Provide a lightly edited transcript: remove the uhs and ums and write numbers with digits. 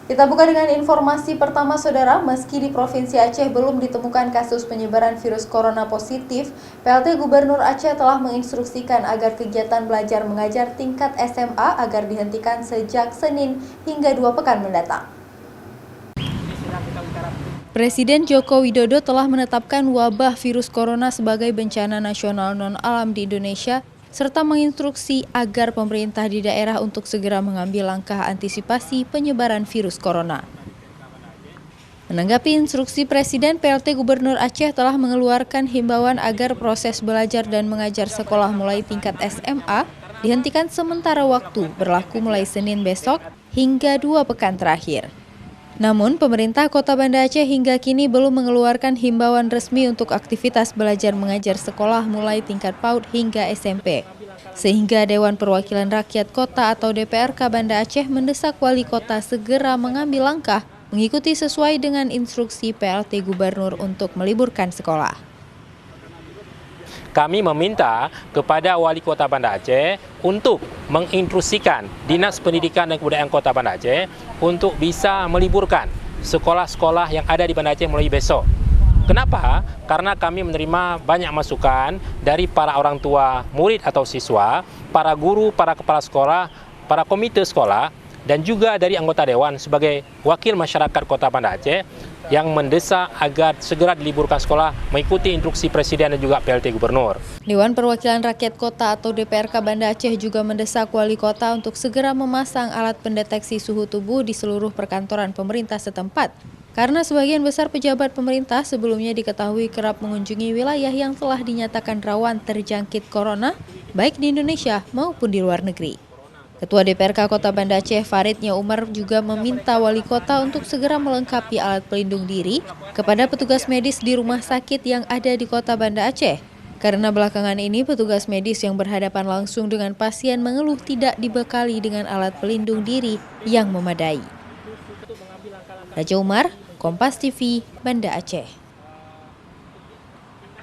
Kita buka dengan informasi pertama, Saudara. Meski di Provinsi Aceh belum ditemukan kasus penyebaran virus corona positif, PLT Gubernur Aceh telah menginstruksikan agar kegiatan belajar mengajar tingkat SMA agar dihentikan sejak Senin hingga 2 pekan mendatang. Presiden Joko Widodo telah menetapkan wabah virus corona sebagai bencana nasional non-alam di Indonesia, serta menginstruksi agar pemerintah di daerah untuk segera mengambil langkah antisipasi penyebaran virus corona. Menanggapi instruksi Presiden, PLT Gubernur Aceh telah mengeluarkan himbauan agar proses belajar dan mengajar sekolah mulai tingkat SMA dihentikan sementara waktu berlaku mulai Senin besok hingga 2 pekan terakhir. Namun, pemerintah Kota Banda Aceh hingga kini belum mengeluarkan himbauan resmi untuk aktivitas belajar mengajar sekolah mulai tingkat PAUD hingga SMP. Sehingga Dewan Perwakilan Rakyat Kota atau DPRK Banda Aceh mendesak wali kota segera mengambil langkah mengikuti sesuai dengan instruksi PLT Gubernur untuk meliburkan sekolah. Kami meminta kepada Wali Kota Banda Aceh untuk menginstruksikan Dinas Pendidikan dan Kebudayaan Kota Banda Aceh untuk bisa meliburkan sekolah-sekolah yang ada di Banda Aceh mulai besok. Kenapa? Karena kami menerima banyak masukan dari para orang tua murid atau siswa, para guru, para kepala sekolah, para komite sekolah, dan juga dari anggota Dewan sebagai wakil masyarakat Kota Banda Aceh yang mendesak agar segera diliburkan sekolah mengikuti instruksi Presiden dan juga PLT Gubernur. Dewan Perwakilan Rakyat Kota atau DPRK Banda Aceh juga mendesak wali kota untuk segera memasang alat pendeteksi suhu tubuh di seluruh perkantoran pemerintah setempat. Karena sebagian besar pejabat pemerintah sebelumnya diketahui kerap mengunjungi wilayah yang telah dinyatakan rawan terjangkit corona, baik di Indonesia maupun di luar negeri. Ketua DPRK Kota Banda Aceh, Faridnya Umar, juga meminta wali kota untuk segera melengkapi alat pelindung diri kepada petugas medis di rumah sakit yang ada di Kota Banda Aceh. Karena belakangan ini petugas medis yang berhadapan langsung dengan pasien mengeluh tidak dibekali dengan alat pelindung diri yang memadai. Raja Umar, Kompas TV, Banda Aceh.